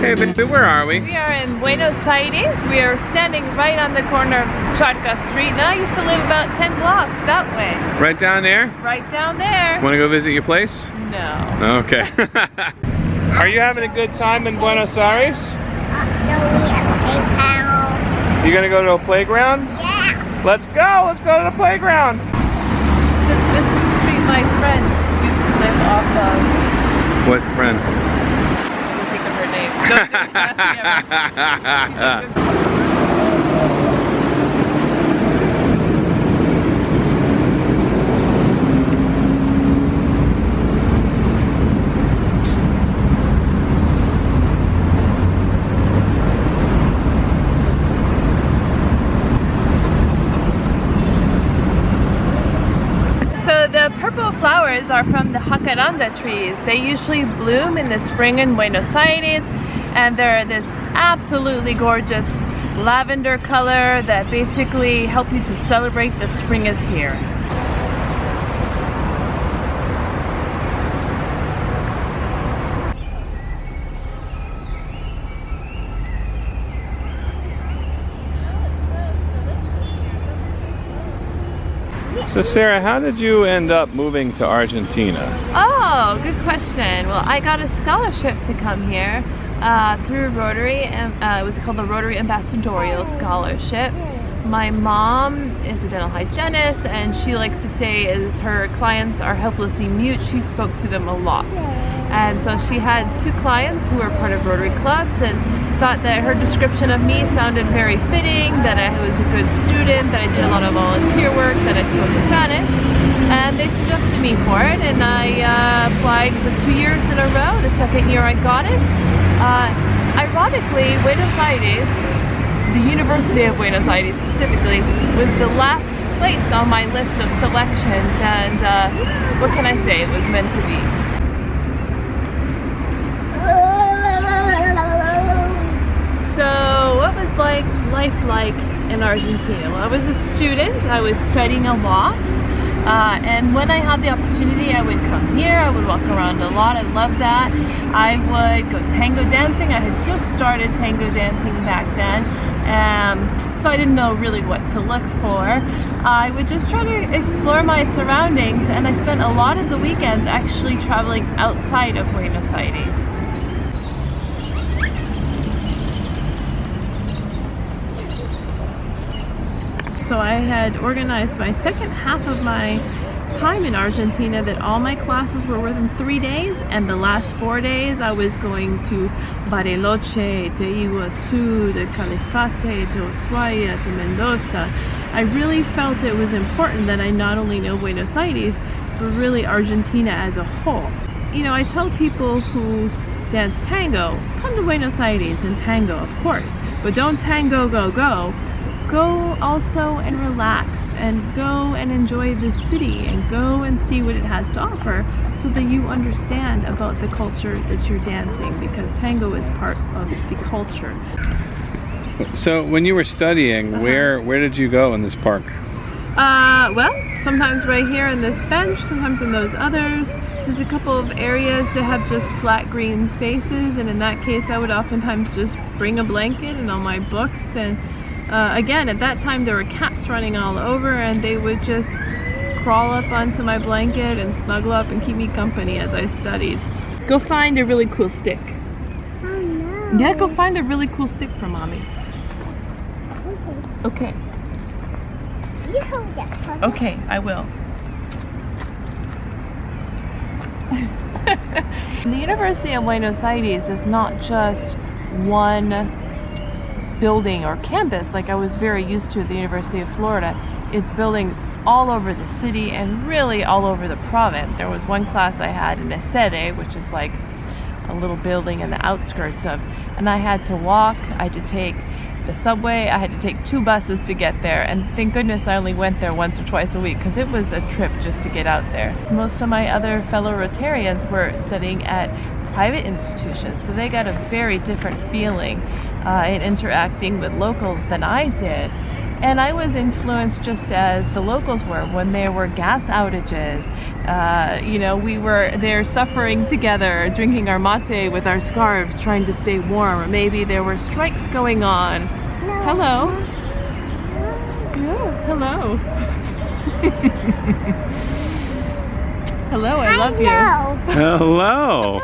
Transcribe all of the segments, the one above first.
Hey, but where are we? We are in Buenos Aires. We are standing right on the corner of Charca Street, and I used to live about 10 blocks that way. Right down there? Right down there. Want to go visit your place? No. Okay. Are you having a good time in Buenos Aires? No, we have a playground. You gonna go to a playground? Yeah. Let's go! Let's go to the playground! So this is the street my friend used to live off of. What friend? I can't think of her name. Don't do that. She's a good- So the purple flowers are from the jacaranda trees. They usually bloom in the spring in Buenos Aires, and they're this absolutely gorgeous lavender color that basically help you to celebrate that spring is here. So Sarah, how did you end up moving to Argentina? Oh, good question. Well, I got a scholarship to come here through Rotary, and it was called the Rotary Ambassadorial Scholarship. My mom is a dental hygienist, and she likes to say as her clients are helplessly mute, she spoke to them a lot. And so she had two clients who were part of Rotary clubs and thought that her description of me sounded very fitting, that I was a good student, that I did a lot of volunteer work, that I spoke Spanish, and they suggested me for it, and I applied for 2 years in a row. The second year I got it. Ironically, Buenos Aires, the University of Buenos Aires specifically, was the last place on my list of selections, and what can I say, it was meant to be. So what was life like in Argentina? Well, I was a student, I was studying a lot, and when I had the opportunity I would come here, I would walk around a lot, I loved that. I would go tango dancing. I had just started tango dancing back then, so I didn't know really what to look for. I would just try to explore my surroundings, and I spent a lot of the weekends actually traveling outside of Buenos Aires. So I had organized my second half of my time in Argentina that all my classes were within 3 days, and the last 4 days I was going to Bariloche, to Iguazu, to Califate, to Ushuaia, to Mendoza. I really felt it was important that I not only know Buenos Aires, but really Argentina as a whole. You know, I tell people who dance tango, come to Buenos Aires and tango, of course, but don't tango, go. Go also and relax, and go and enjoy the city, and go and see what it has to offer, so that you understand about the culture that you're dancing, because tango is part of the culture. So when you were studying, where did you go in this park? Well, sometimes right here in this bench, sometimes in those others. There's a couple of areas that have just flat green spaces, and in that case I would oftentimes just bring a blanket and all my books, and again, at that time there were cats running all over, and they would just crawl up onto my blanket and snuggle up and keep me company as I studied. Go find a really cool stick. Oh no. Yeah, go find a really cool stick for mommy. Okay. You hold that for me. Okay, I will. The University of Buenos Aires is not just one building or campus like I was very used to at the University of Florida. It's buildings all over the city and really all over the province. There was one class I had in a sede, which is like a little building in the outskirts of, and I had to walk, I had to take the subway, I had to take 2 buses to get there, and thank goodness I only went there once or twice a week, because it was a trip just to get out there. Most of my other fellow Rotarians were studying at private institutions, so they got a very different feeling in interacting with locals than I did. And I was influenced just as the locals were when there were gas outages. We were there suffering together, drinking our mate with our scarves, trying to stay warm. Or maybe there were strikes going on. Hello. Yeah, hello. Hello, I love you. Hello.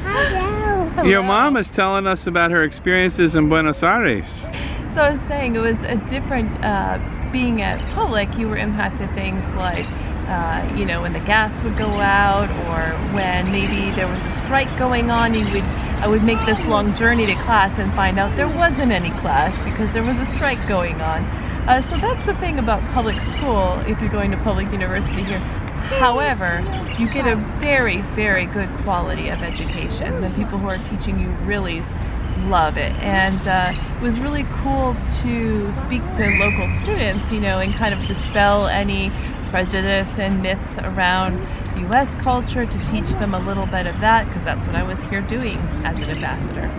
Hello. Your mom is telling us about her experiences in Buenos Aires. So I was saying it was a different, being at public, you were impacted things like, when the gas would go out, or when maybe there was a strike going on, I would make this long journey to class and find out there wasn't any class because there was a strike going on. So that's the thing about public school if you're going to public university here. However, you get a very, very good quality of education. The people who are teaching you really love it, and it was really cool to speak to local students, and kind of dispel any prejudice and myths around U.S. culture, to teach them a little bit of that, because that's what I was here doing as an ambassador.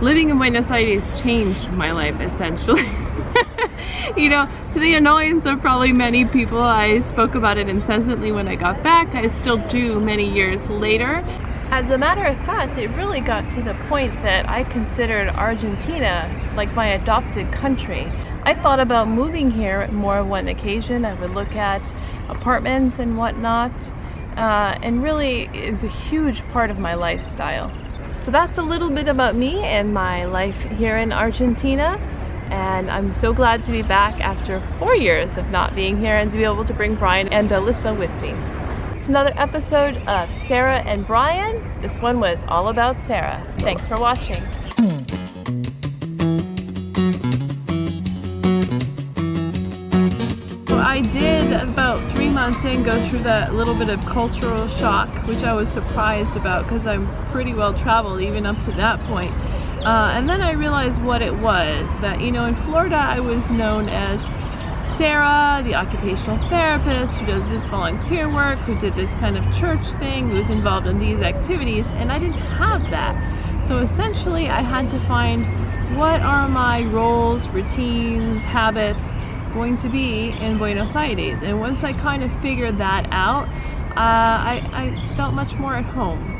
Living in Buenos Aires changed my life, essentially. To the annoyance of probably many people, I spoke about it incessantly when I got back. I still do many years later. As a matter of fact, it really got to the point that I considered Argentina like my adopted country. I thought about moving here more on one occasion. I would look at apartments and whatnot, and really it's a huge part of my lifestyle. So that's a little bit about me and my life here in Argentina. And I'm so glad to be back after 4 years of not being here and to be able to bring Brian and Alyssa with me. It's another episode of Sarah and Brian. This one was all about Sarah. Thanks for watching. So I did about 3 months in go through that little bit of cultural shock, which I was surprised about because I'm pretty well traveled even up to that point. And then I realized what it was, that, in Florida I was known as Sarah, the occupational therapist who does this volunteer work, who did this kind of church thing, who was involved in these activities, and I didn't have that. So essentially I had to find what are my roles, routines, habits going to be in Buenos Aires. And once I kind of figured that out, I felt much more at home.